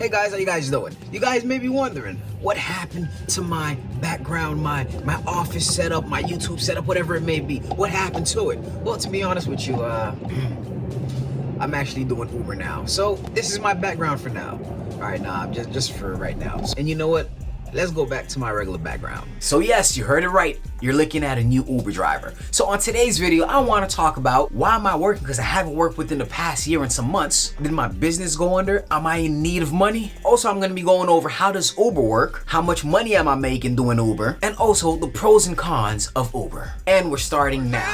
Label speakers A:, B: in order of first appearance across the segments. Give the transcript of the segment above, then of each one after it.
A: Hey guys, how you guys doing? You guys may be wondering what happened to my background, my office setup, my YouTube setup, whatever it may be. What happened to it? Well, to be honest with you, I'm actually doing Uber now. So this is my background for now. All right, just for right now. And you know what? Let's go back to my regular background. So yes, you heard it right. You're looking at a new Uber driver. So on today's video, I want to talk about why am I working? Because I haven't worked within the past year and some months. Did my business go under? Am I in need of money? Also, I'm going to be going over how does Uber work? How much money am I making doing Uber? And also the pros and cons of Uber. And we're starting now.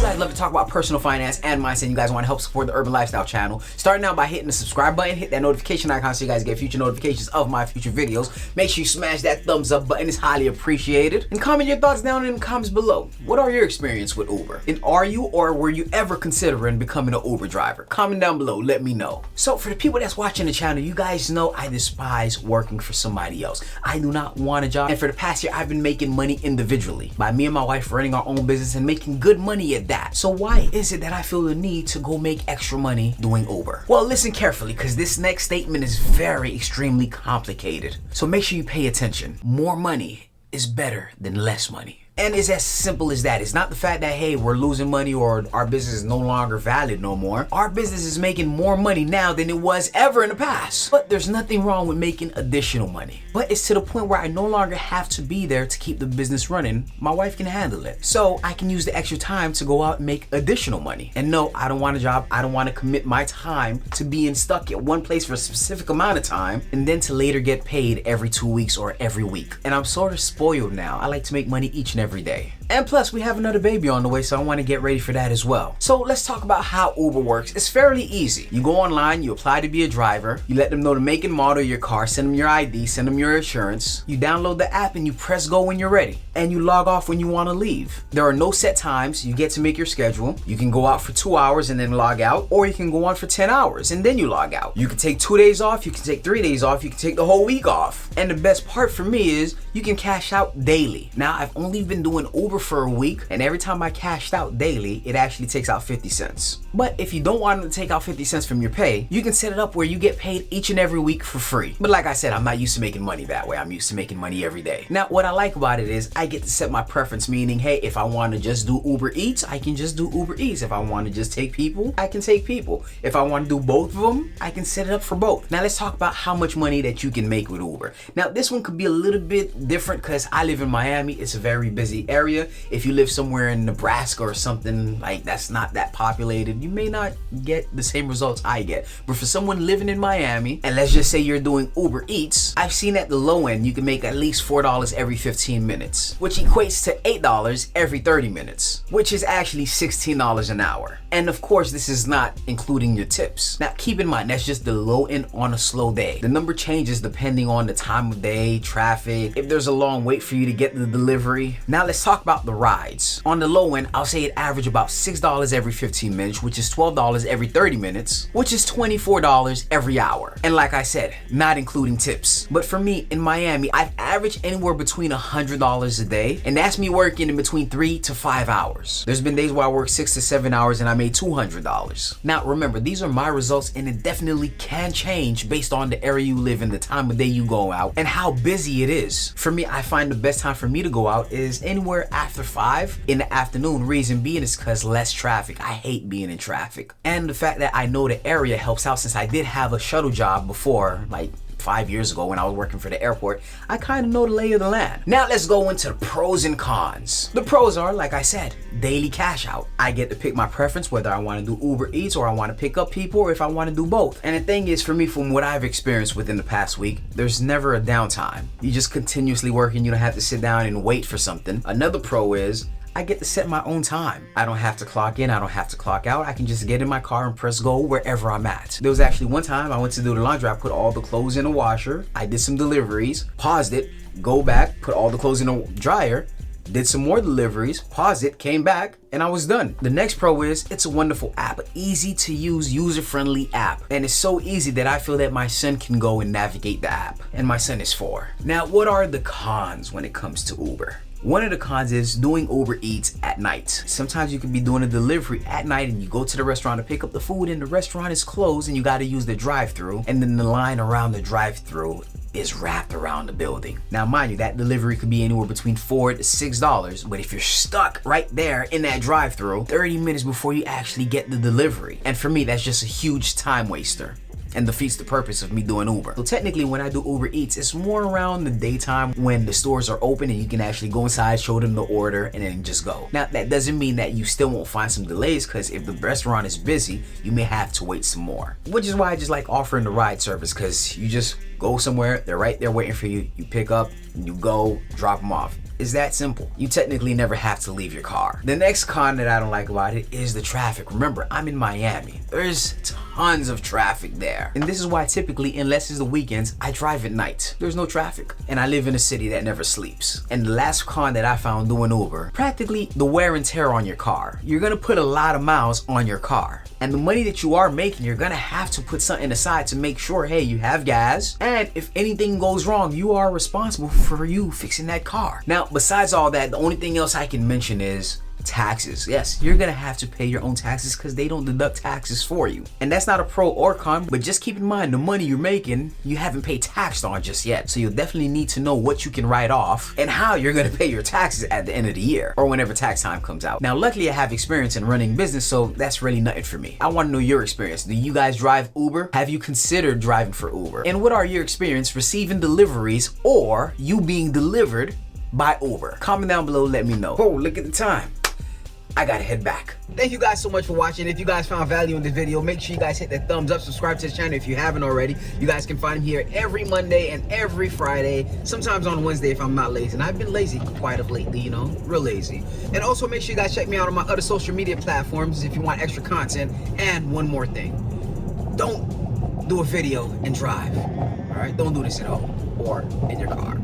A: I love to talk about personal finance and mindset. You guys want to help support the Urban Lifestyle channel. Start now by hitting the subscribe button, hit that notification icon so you guys get future notifications of my future videos. Make sure you smash that thumbs up button, it's highly appreciated. And comment your thoughts down in the comments below. What are your experience with Uber? And are you or were you ever considering becoming an Uber driver? Comment down below, let me know. So for the people that's watching the channel, you guys know I despise working for somebody else. I do not want a job. And for the past year, I've been making money individually by me and my wife running our own business and making good money at that. So why is it that I feel the need to go make extra money doing Uber? Well, listen carefully because this next statement is very extremely complicated. So make sure you pay attention. More money is better than less money. And it's as simple as that. It's not the fact that, hey, we're losing money or our business is no longer valid no more. Our business is making more money now than it was ever in the past. But there's nothing wrong with making additional money. But it's to the point where I no longer have to be there to keep the business running. My wife can handle it. So I can use the extra time to go out and make additional money. And no, I don't want a job. I don't want to commit my time to being stuck at one place for a specific amount of time and then to later get paid every 2 weeks or every week. And I'm sort of spoiled now. I like to make money each and every day. And plus we have another baby on the way, so I want to get ready for that as well. So let's talk about how Uber works. It's fairly easy. You go online, you apply to be a driver, you let them know the make and model of your car, send them your ID, send them your insurance, you download the app and you press go when you're ready. And you log off when you want to leave. There are no set times. You get to make your schedule. You can go out for 2 hours and then log out, or you can go on for 10 hours and then you log out. You can take 2 days off, you can take 3 days off, you can take the whole week off. And the best part for me is you can cash out daily. Now, I've only been doing Uber for a week, and every time I cashed out daily, it actually takes out 50 cents. But if you don't want to take out 50 cents from your pay, you can set it up where you get paid each and every week for free. But like I said, I'm not used to making money that way. I'm used to making money every day. Now, what I like about it is I get to set my preference, meaning, hey, if I want to just do Uber Eats, I can just do Uber Eats. If I want to just take people, I can take people. If I want to do both of them, I can set it up for both. Now, let's talk about how much money that you can make with Uber. Now, this one could be a little bit different because I live in Miami. It's a very busy area. If you live somewhere in Nebraska or something like that's not that populated, you may not get the same results I get. But for someone living in Miami, and let's just say you're doing Uber Eats, I've seen at the low end, you can make at least $4 every 15 minutes, which equates to $8 every 30 minutes, which is actually $16 an hour. And of course, this is not including your tips. Now, keep in mind, that's just the low end on a slow day. The number changes depending on the time of day, traffic, if there's a long wait for you to get the delivery. Now, let's talk about the rides. On the low end, I'll say it average about $6 every 15 minutes, which is $12 every 30 minutes, which is $24 every hour. And like I said, not including tips. But for me in Miami, I've averaged anywhere between $100 a day, and that's me working in between 3 to 5 hours. There's been days where I work 6 to 7 hours and I made $200. Now remember, these are my results and it definitely can change based on the area you live in, the time of day you go out, and how busy it is. For me, I find the best time for me to go out is anywhere after 5 in the afternoon. Reason being is because less traffic. I hate being in traffic. And the fact that I know the area helps out, since I did have a shuttle job before, like 5 years ago when I was working for the airport. I kind of know the lay of the land. Now let's go into the pros and cons. The pros are, like I said, daily cash out. I get to pick my preference whether I want to do Uber Eats or I want to pick up people, or if I want to do both. And the thing is, for me, from what I've experienced within the past week, there's never a downtime. You just continuously working. You don't have to sit down and wait for something. Another pro is I get to set my own time. I don't have to clock in, I don't have to clock out. I can just get in my car and press go wherever I'm at. There was actually one time I went to do the laundry. I put all the clothes in a washer. I did some deliveries, paused it, go back, put all the clothes in a dryer, did some more deliveries, paused it, came back, and I was done. The next pro is it's a wonderful app, easy to use, user-friendly app. And it's so easy that I feel that my son can go and navigate the app. And my son is 4. Now, what are the cons when it comes to Uber? One of the cons is doing Uber Eats at night. Sometimes you can be doing a delivery at night and you go to the restaurant to pick up the food and the restaurant is closed and you got to use the drive-thru, and then the line around the drive-thru is wrapped around the building. Now mind you, that delivery could be anywhere between $4 to $6, but if you're stuck right there in that drive-thru 30 minutes before you actually get the delivery, and for me that's just a huge time waster and defeats the purpose of me doing Uber. So technically when I do Uber Eats, it's more around the daytime when the stores are open and you can actually go inside, show them the order, and then just go. Now that doesn't mean that you still won't find some delays, because if the restaurant is busy, you may have to wait some more. Which is why I just like offering the ride service, because you just go somewhere, they're right there waiting for you, you pick up, you go, drop them off. It's that simple. You technically never have to leave your car. The next con that I don't like about it is the traffic. Remember, I'm in Miami. There's tons of traffic there. And this is why typically, unless it's the weekends, I drive at night. There's no traffic. And I live in a city that never sleeps. And the last con that I found doing Uber, practically the wear and tear on your car. You're gonna put a lot of miles on your car. And the money that you are making, you're gonna have to put something aside to make sure, hey, you have gas. And if anything goes wrong, you are responsible for you fixing that car. Now, besides all that, the only thing else I can mention is taxes. Yes, you're gonna have to pay your own taxes because they don't deduct taxes for you. And that's not a pro or con, but just keep in mind the money you're making, you haven't paid tax on just yet. So you'll definitely need to know what you can write off and how you're gonna pay your taxes at the end of the year or whenever tax time comes out. Now, luckily I have experience in running business, so that's really nothing for me. I wanna know your experience. Do you guys drive Uber? Have you considered driving for Uber? And what are your experience receiving deliveries or you being delivered by Uber? Comment down below, let me know. Oh, look at the time. I gotta head back. Thank you guys so much for watching. If you guys found value in this video, make sure you guys hit that thumbs up, subscribe to the channel if you haven't already. You guys can find me here every Monday and every Friday, sometimes on Wednesday if I'm not lazy. And I've been lazy quite of lately, you know, real lazy. And also make sure you guys check me out on my other social media platforms if you want extra content. And one more thing, don't do a video and drive, all right? Don't do this at home or in your car.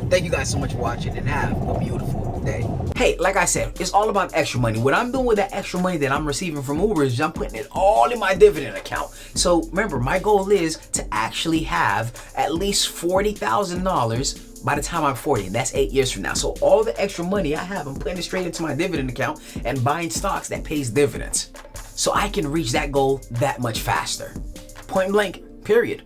A: Thank you guys so much for watching and have a beautiful day. Hey, like I said, it's all about extra money. What I'm doing with that extra money that I'm receiving from Uber is I'm putting it all in my dividend account. So remember, my goal is to actually have at least $40,000 by the time I'm 40, and that's 8 years from now. So all the extra money I have, I'm putting it straight into my dividend account and buying stocks that pays dividends. So I can reach that goal that much faster. Point blank, period.